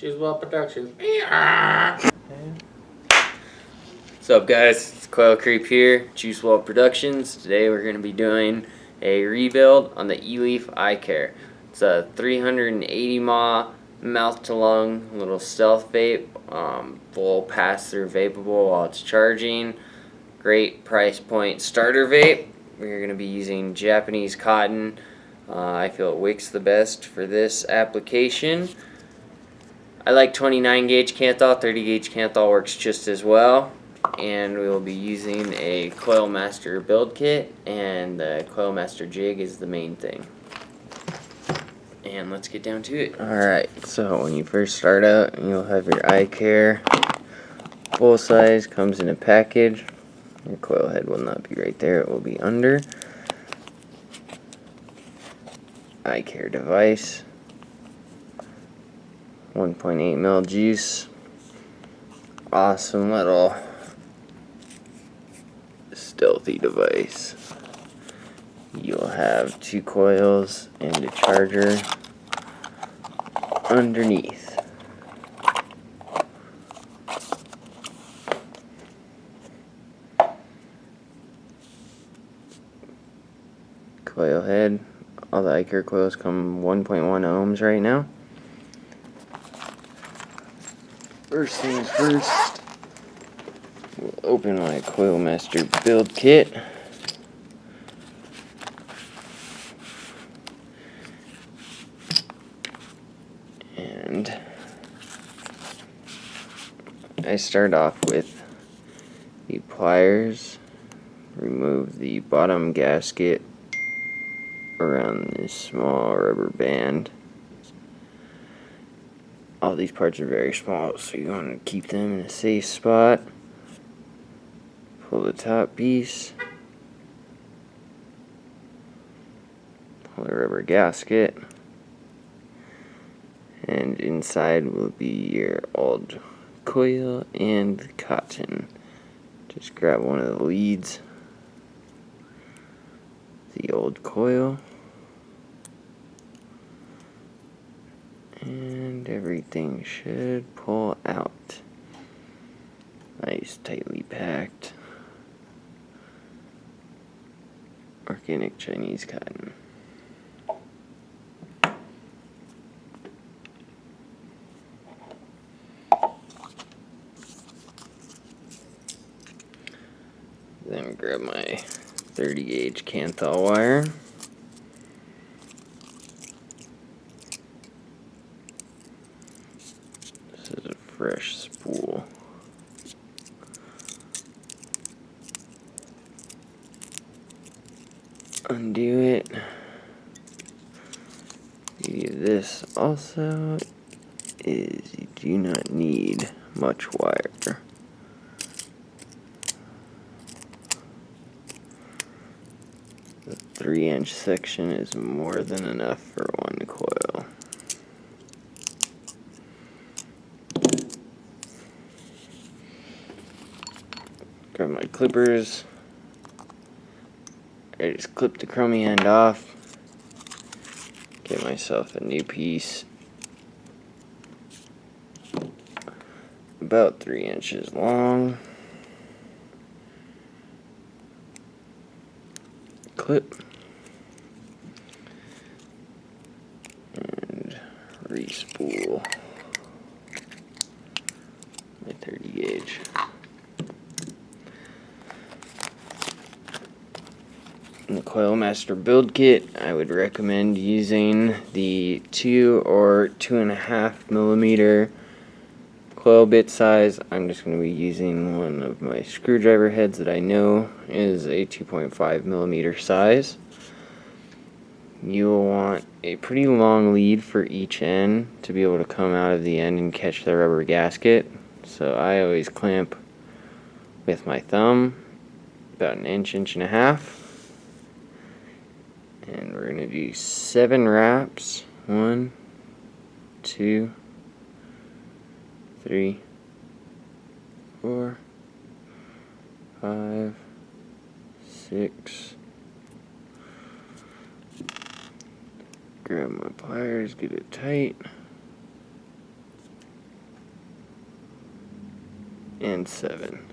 Juice WRLD Productions. What's up, guys? It's Coil Creep here, Juice WRLD Productions. Today we're going to be doing a rebuild on the E-Leaf iCare. It's a 380 mAh mouth-to-lung little stealth vape, full pass-through vapable while it's charging. Great price point starter vape. We're going to be using Japanese cotton. I feel it wicks the best for this application. I like 29 gauge Canthal, 30 gauge Canthal works just as well. And we will be using a Coil Master build kit, and the Coil Master jig is the main thing. And let's get down to it. Alright, so when you first start out, you'll have your iCare full size, comes in a package. Your coil head will not be right there, it will be under. iCare device, 1.8 mil juice, awesome little stealthy device. You'll have 2 coils and a charger underneath. Coil head. All the iCare coils come 1.1 ohms right now. First things first, we'll open my Coil Master build kit. And I start off with the pliers, remove the bottom gasket around this small rubber band. All these parts are very small, so you want to keep them in a safe spot. Pull the top piece, pull the rubber gasket, and inside will be your old coil and cotton. Just grab one of the leads, the old coil, and everything should pull out. Nice, tightly packed organic Chinese cotton. Then grab my 30 gauge Canthal wire. This is a fresh spool. Undo it. Beauty of this also is you do not need much wire. The 3-inch section is more than enough for one coil. Grab my clippers. I just clip the crummy end off. Get myself a new piece. About 3 inches long. Clip. And re-spool my 30 gauge. In the Coil Master build kit, I would recommend using the 2 or 2.5 millimeter coil bit size. I'm just going to be using one of my screwdriver heads that I know is a 2.5 millimeter size. You'll want a pretty long lead for each end to be able to come out of the end and catch the rubber gasket. So I always clamp with my thumb about an inch, inch and a half. And we're going to do 7 wraps. 1, 2, 3, 4, 5, 6. Grab my pliers, get it tight. and 7.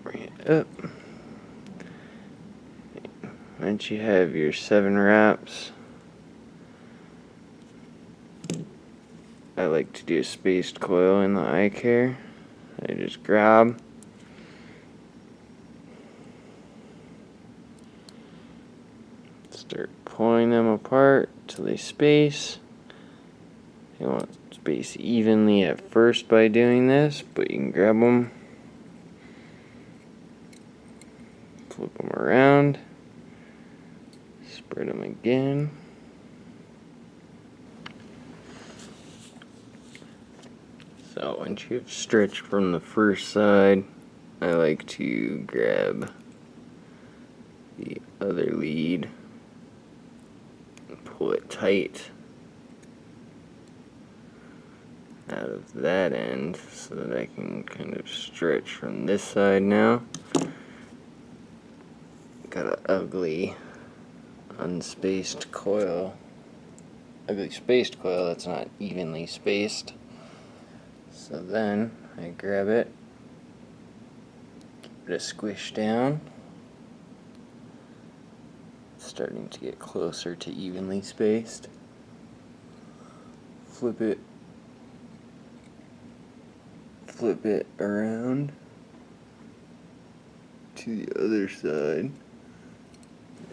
Bring it up. Once you have your 7 wraps, I like to do a spaced coil in the iCare. I just grab, start pulling them apart till they space. You want to space evenly at first by doing this, but you can grab them, flip them around, spread them again. So once you have stretched from the first side, I like to grab the other lead and pull it tight out of that end so that I can kind of stretch from this side now. Got an ugly unspaced coil. Ugly spaced coil that's not evenly spaced. So then I grab it, give it a squish down. It's starting to get closer to evenly spaced. Flip it around to the other side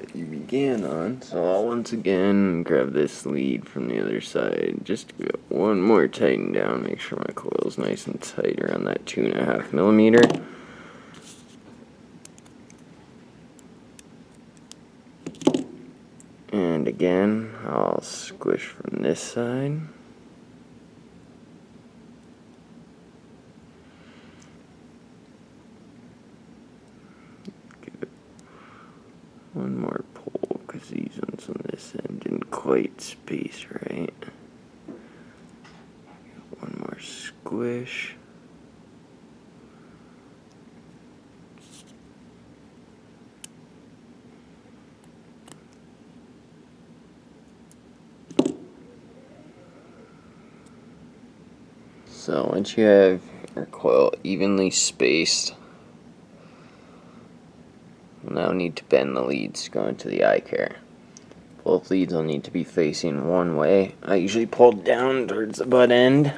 that you began on. So I'll once again grab this lead from the other side, just to give it one more tighten down, make sure my coil's nice and tight around that 2.5 millimeter. And again, I'll squish from this side. Give it one more pull, because these ones on this end didn't quite space right. One more squish. So once you have your coil evenly spaced, you'll now need to bend the leads going to the iCare. Both leads will need to be facing one way. I usually pull down towards the butt end,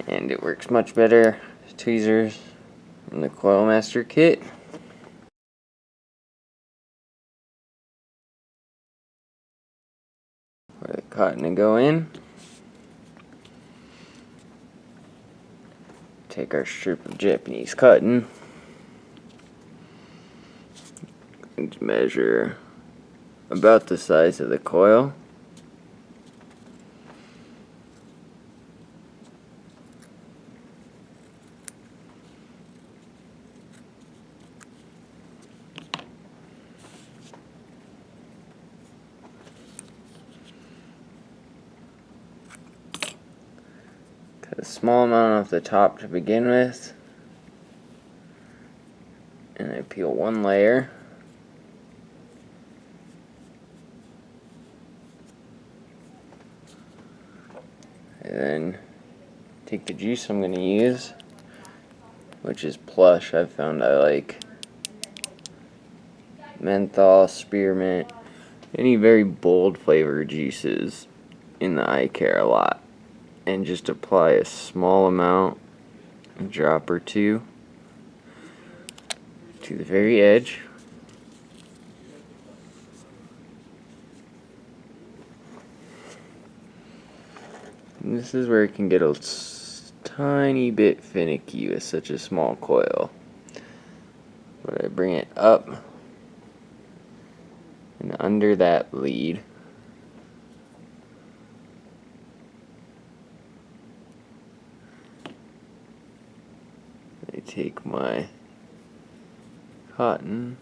and it works much better with tweezers in the Coil Master kit. For the cotton to go in. Take our strip of Japanese cotton and measure about the size of the coil. Cut a small amount off the top to begin with, and I peel one layer. And then take the juice I'm going to use, which is Plush. I've found I like menthol, spearmint, any very bold flavored juices in the iCare a lot. And just apply a small amount, a drop or two, to the very edge. And this is where it can get a tiny bit finicky with such a small coil. But I bring it up and under that lead. I take my cotton,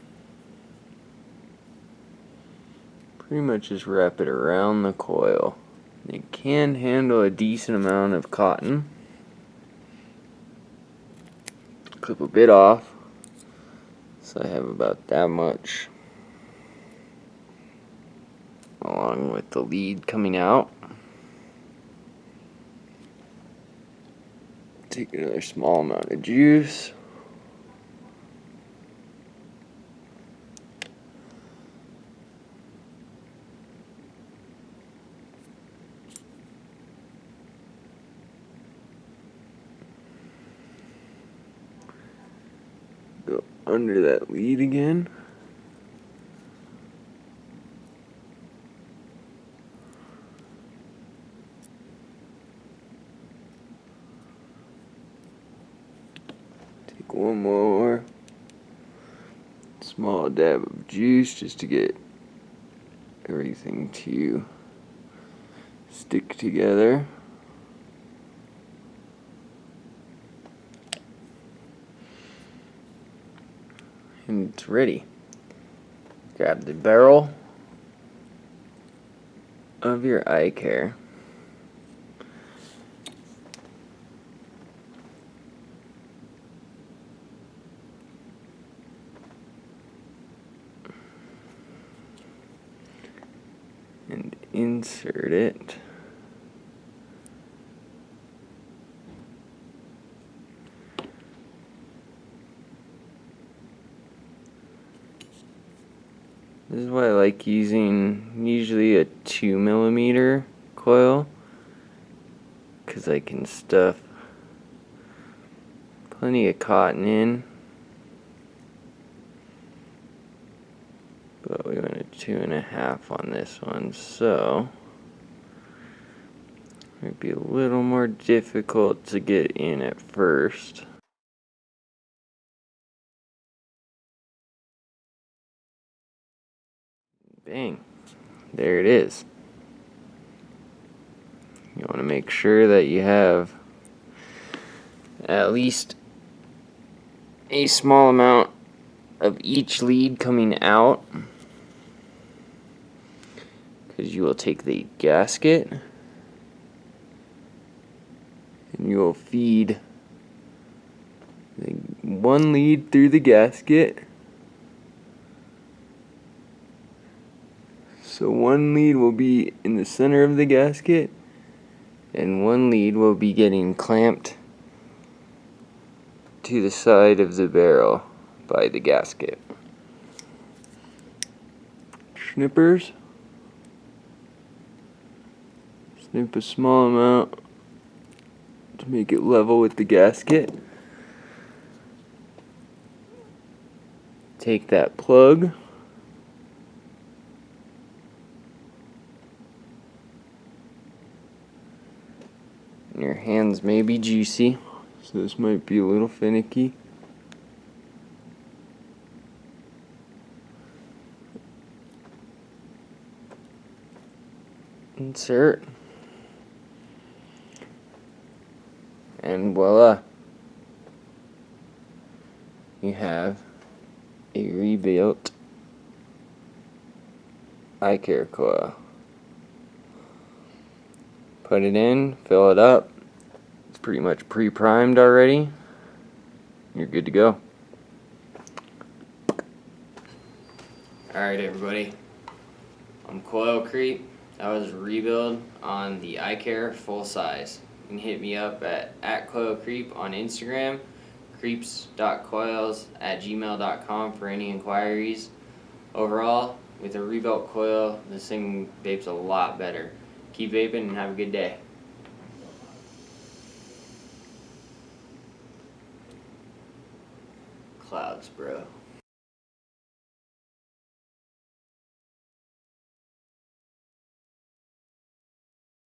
pretty much just wrap it around the coil. It can handle a decent amount of cotton. Clip a bit off, so I have about that much along along with the lead coming out. Take another small amount of juice. Go under that lead again. Take one more small dab of juice just to get everything to stick together. And it's ready. Grab the barrel of your iCare. And insert it. This is why I like using usually a 2mm coil, because I can stuff plenty of cotton in. But we went a 2.5 on this one, so it might be a little more difficult to get in at first. Bang, there it is. You want to make sure that you have at least a small amount of each lead coming out, because you will take the gasket and you will feed the one lead through the gasket. So one lead will be in the center of the gasket, and one lead will be getting clamped to the side of the barrel by the gasket. Snippers. Snip a small amount to make it level with the gasket. Take that plug. Your hands may be juicy, so this might be a little finicky. Insert. And voila. You have a rebuilt iCare coil. Put it in, fill it up. It's pretty much pre-primed already. You're good to go. Alright everybody, I'm Coil Creep. That was a rebuild on the iCare full size. You can hit me up at Coil Creep on Instagram, creeps.coils@gmail.com for any inquiries. Overall, with a rebuilt coil, this thing vapes a lot better. Keep vaping and have a good day. Clouds, bro.